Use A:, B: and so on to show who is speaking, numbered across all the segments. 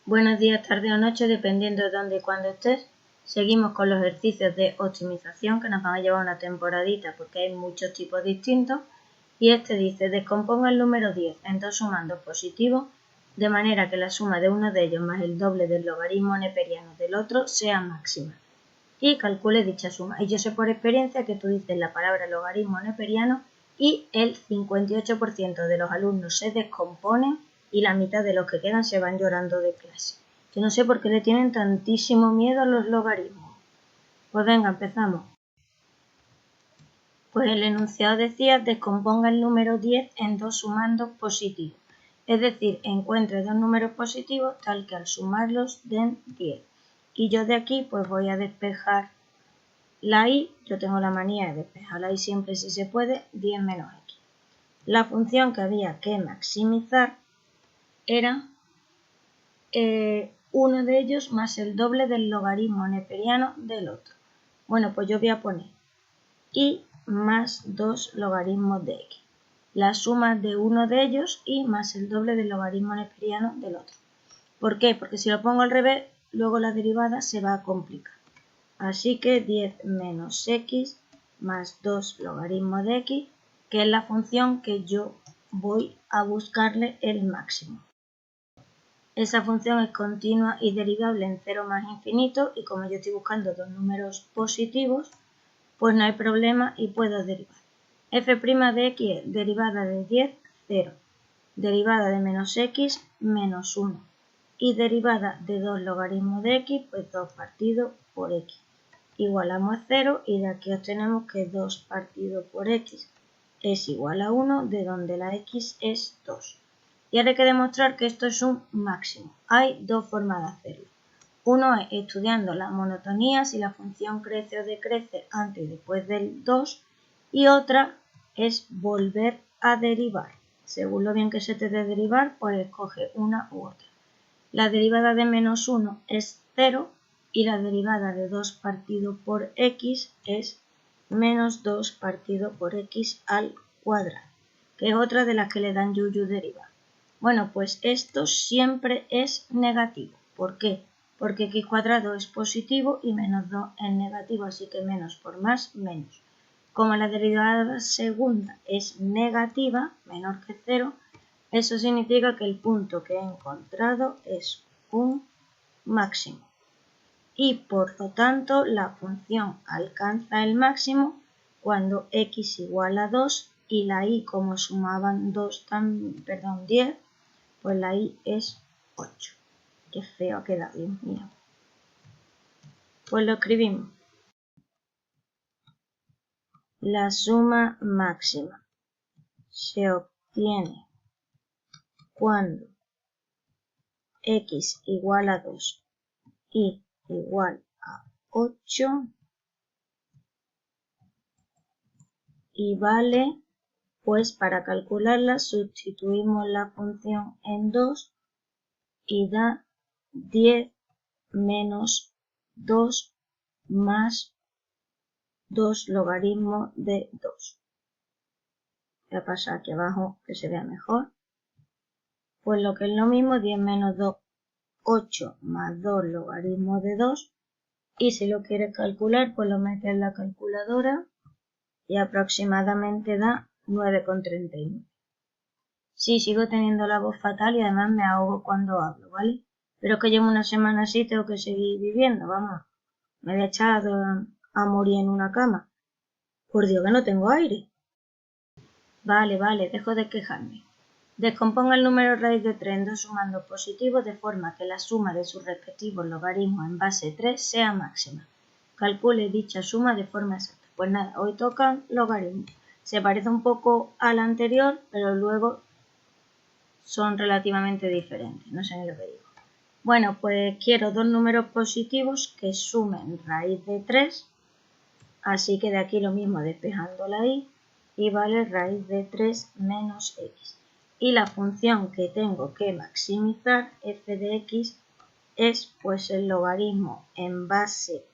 A: Buenos días, tarde o noche, dependiendo de dónde y cuándo estés. Seguimos con los ejercicios de optimización que nos van a llevar una temporadita porque hay muchos tipos distintos. Y este dice, descomponga el número 10 en dos sumandos positivos, de manera que la suma de uno de ellos más el doble del logaritmo neperiano del otro sea máxima. Y calcule dicha suma. Y yo sé por experiencia que tú dices la palabra logaritmo neperiano y el 58% de los alumnos se descomponen y la mitad de los que quedan se van llorando de clase. Yo no sé por qué le tienen tantísimo miedo a los logaritmos. Pues venga, empezamos. Pues el enunciado decía, descomponga el número 10 en dos sumandos positivos. Es decir, encuentre dos números positivos tal que al sumarlos den 10. Y yo de aquí pues voy a despejar la y, yo tengo la manía de despejar la y siempre si se puede, 10 menos x. La función que había que maximizar era uno de ellos más el doble del logaritmo neperiano del otro. Bueno, pues yo voy a poner y más 2 logaritmos de x. La suma de uno de ellos y más el doble del logaritmo neperiano del otro. ¿Por qué? Porque si lo pongo al revés, luego la derivada se va a complicar. Así que 10 menos x más 2 logaritmos de x, que es la función que yo voy a buscarle el máximo. Esa función es continua y derivable en 0 más infinito y como yo estoy buscando dos números positivos, pues no hay problema y puedo derivar. F' de x es derivada de 10, 0. Derivada de menos x, menos 1. Y derivada de 2 logaritmos de x, pues 2 partido por x. Igualamos a 0 y de aquí obtenemos que 2 partido por x es igual a 1, de donde la x es 2. Y ahora hay que demostrar que esto es un máximo. Hay dos formas de hacerlo. Uno es estudiando la monotonía, si la función crece o decrece antes y después del 2. Y otra es volver a derivar. Según lo bien que se te dé derivar, pues escoge una u otra. La derivada de menos 1 es 0 y la derivada de 2 partido por x es menos 2 partido por x al cuadrado, que es otra de las que le dan yuyu derivar. Bueno, pues esto siempre es negativo. ¿Por qué? Porque x cuadrado es positivo y menos 2 es negativo, así que menos por más, menos. Como la derivada segunda es negativa, menor que 0, eso significa que el punto que he encontrado es un máximo. Y por lo tanto la función alcanza el máximo cuando x igual a 2 y la y como sumaban 10, pues la y es 8. Qué feo queda, Dios mío. Pues lo escribimos. La suma máxima se obtiene cuando x igual a 2 y igual a 8 y vale, pues para calcularla sustituimos la función en 2 y da 10 menos 2 más 2 logaritmos de 2. Voy a pasar aquí abajo que se vea mejor. Pues lo que es lo mismo, 10 menos 2, 8 más 2 logaritmos de 2. Y si lo quieres calcular, pues lo metes en la calculadora y aproximadamente da 9,39. Sí, sigo teniendo la voz fatal y además me ahogo cuando hablo, ¿vale? Pero es que llevo una semana así, tengo que seguir viviendo, vamos. Me voy a echar a morir en una cama. Por Dios que no tengo aire. Vale, dejo de quejarme. Descomponga el número raíz de 3 en dos sumandos positivos de forma que la suma de sus respectivos logaritmos en base 3 sea máxima. Calcule dicha suma de forma exacta. Pues nada, hoy tocan logaritmos. Se parece un poco a la anterior, pero luego son relativamente diferentes. No sé ni lo que digo. Bueno, pues quiero dos números positivos que sumen raíz de 3. Así que de aquí lo mismo despejando la y vale raíz de 3 menos x. Y la función que tengo que maximizar, f de x, es pues el logaritmo en base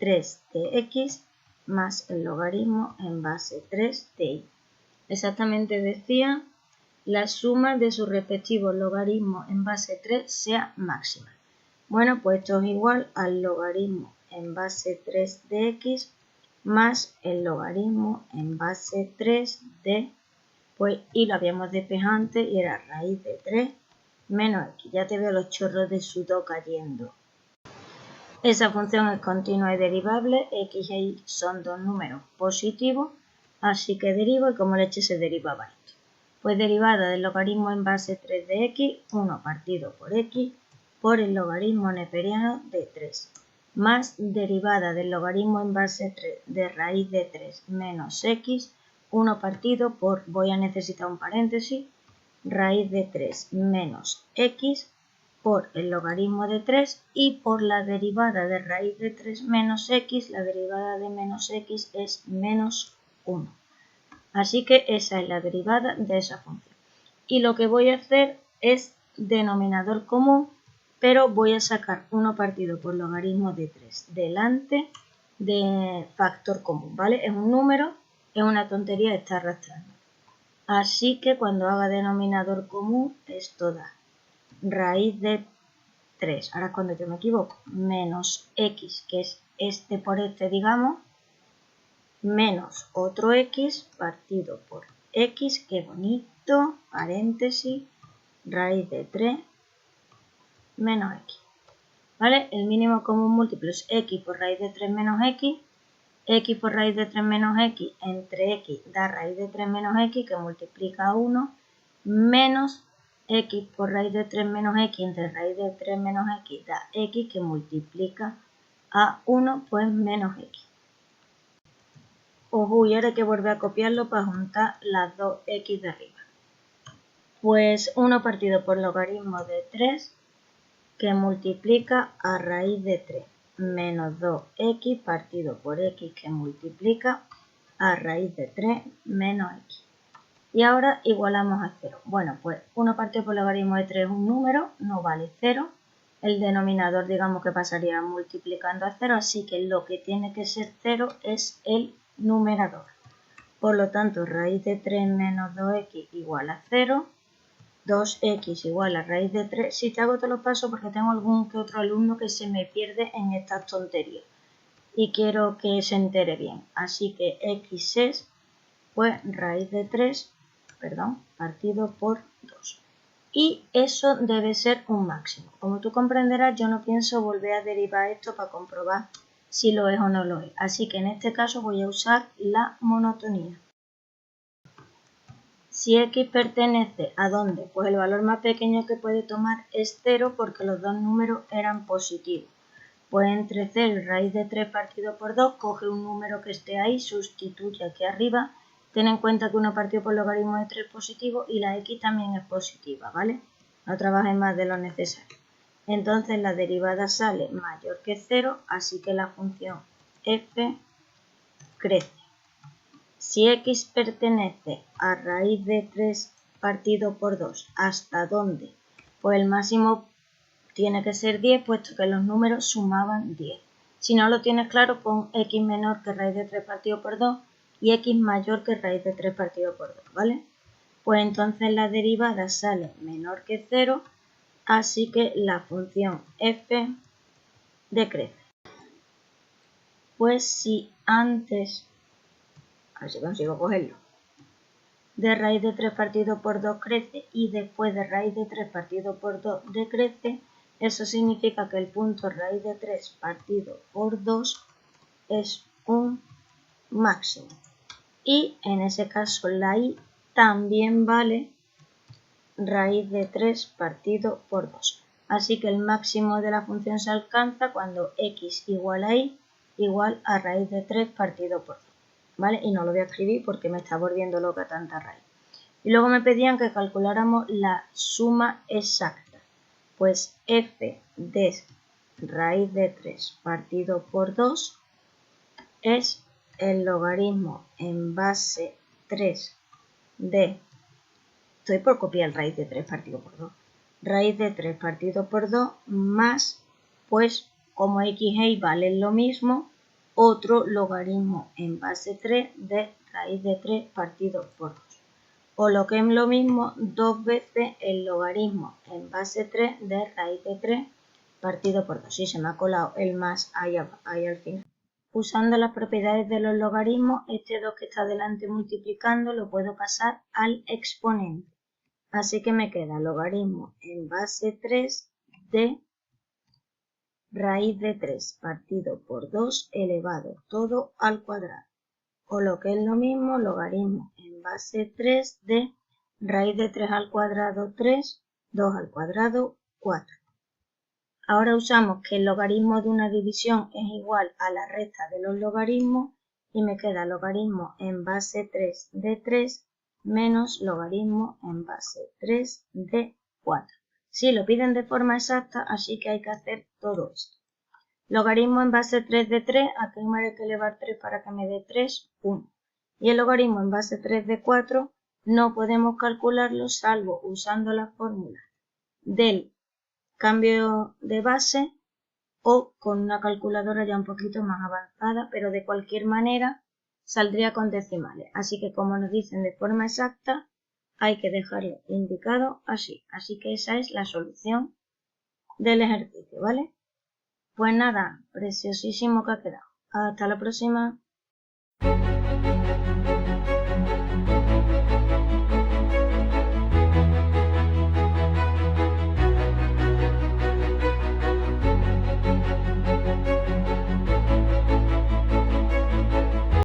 A: 3 de x más el logaritmo en base 3 de y. Exactamente decía la suma de sus respectivos logaritmos en base 3 sea máxima. Bueno, pues esto es igual al logaritmo en base 3 de x más el logaritmo en base 3 de, pues, y lo habíamos despejado antes y era raíz de 3 menos x. Ya te veo los chorros de sudor cayendo. Esa función es continua y derivable, x e y son dos números positivos, así que derivo y como leche se derivaba esto. Pues derivada del logaritmo en base 3 de x, 1 partido por x, por el logaritmo neperiano de 3, más derivada del logaritmo en base 3 de raíz de 3 menos x, 1 partido por, voy a necesitar un paréntesis, raíz de 3 menos x, por el logaritmo de 3 y por la derivada de raíz de 3 menos x, la derivada de menos x es menos 1. Así que esa es la derivada de esa función. Y lo que voy a hacer es denominador común, pero voy a sacar 1 partido por logaritmo de 3 delante de factor común, ¿vale? Es un número, es una tontería, está arrastrando. Así que cuando haga denominador común, esto da raíz de 3, ahora es cuando yo me equivoco, menos x, que es este por este, digamos, menos otro x partido por x, qué bonito, paréntesis, raíz de 3 menos x. ¿Vale? El mínimo común múltiplo es x por raíz de 3 menos x por raíz de 3 menos x entre x da raíz de 3 menos x que multiplica a 1 menos x por raíz de 3 menos x entre raíz de 3 menos x da x que multiplica a 1 pues menos x. Ojo, y ahora hay que volver a copiarlo para juntar las dos x de arriba. Pues 1 partido por logaritmo de 3 que multiplica a raíz de 3 menos 2x partido por x que multiplica a raíz de 3 menos x. Y ahora igualamos a 0. Bueno, pues 1 partido por logaritmo de 3 es un número, no vale 0. El denominador digamos que pasaría multiplicando a 0, así que lo que tiene que ser 0 es el numerador. Por lo tanto, raíz de 3 menos 2x igual a 0. 2x igual a raíz de 3. Si te hago todos los pasos porque tengo algún que otro alumno que se me pierde en estas tonterías y quiero que se entere bien. Así que x es pues raíz de 3, partido por 2. Y eso debe ser un máximo. Como tú comprenderás, yo no pienso volver a derivar esto para comprobar si lo es o no lo es. Así que en este caso voy a usar la monotonía. Si x pertenece ¿a dónde? Pues el valor más pequeño que puede tomar es 0 porque los dos números eran positivos. Pues entre 0 y raíz de 3 partido por 2, coge un número que esté ahí, sustituye aquí arriba. Ten en cuenta que 1 partido por logaritmo de 3 es positivo y la x también es positiva, ¿vale? No trabajes más de lo necesario. Entonces la derivada sale mayor que 0, así que la función f crece. Si x pertenece a raíz de 3 partido por 2, ¿hasta dónde? Pues el máximo tiene que ser 10, puesto que los números sumaban 10. Si no lo tienes claro, pon x menor que raíz de 3 partido por 2 y x mayor que raíz de 3 partido por 2, ¿vale? Pues entonces la derivada sale menor que 0, así que la función f decrece. Pues si antes, a ver si consigo cogerlo, de raíz de 3 partido por 2 crece y después de raíz de 3 partido por 2 decrece, eso significa que el punto raíz de 3 partido por 2 es un máximo. Y en ese caso la y también vale raíz de 3 partido por 2. Así que el máximo de la función se alcanza cuando x igual a y igual a raíz de 3 partido por 2. ¿Vale? Y no lo voy a escribir porque me está volviendo loca tanta raíz. Y luego me pedían que calculáramos la suma exacta. Pues f de raíz de 3 partido por 2 es el logaritmo en base 3 de, estoy por copiar raíz de 3 partido por 2, raíz de 3 partido por 2 más, pues como x e y valen lo mismo, otro logaritmo en base 3 de raíz de 3 partido por 2. o lo que es lo mismo, 2 veces el logaritmo en base 3 de raíz de 3 partido por 2. Sí, se me ha colado el más ahí al final. Usando las propiedades de los logaritmos, este 2 que está delante multiplicando lo puedo pasar al exponente. Así que me queda logaritmo en base 3 de raíz de 3 partido por 2 elevado todo al cuadrado. O lo que es lo mismo, logaritmo en base 3 de raíz de 3 al cuadrado 3, 2 al cuadrado 4. Ahora usamos que el logaritmo de una división es igual a la resta de los logaritmos y me queda logaritmo en base 3 de 3 menos logaritmo en base 3 de 4. Sí, lo piden de forma exacta, así que hay que hacer todo esto. Logaritmo en base 3 de 3, aquí me hay que elevar 3 para que me dé 3, 1. Y el logaritmo en base 3 de 4 no podemos calcularlo salvo usando la fórmula del cambio de base o con una calculadora ya un poquito más avanzada, pero de cualquier manera saldría con decimales. Así que como nos dicen de forma exacta, hay que dejarlo indicado así. Así que esa es la solución del ejercicio, ¿vale? Pues nada, preciosísimo que ha quedado. Hasta la próxima.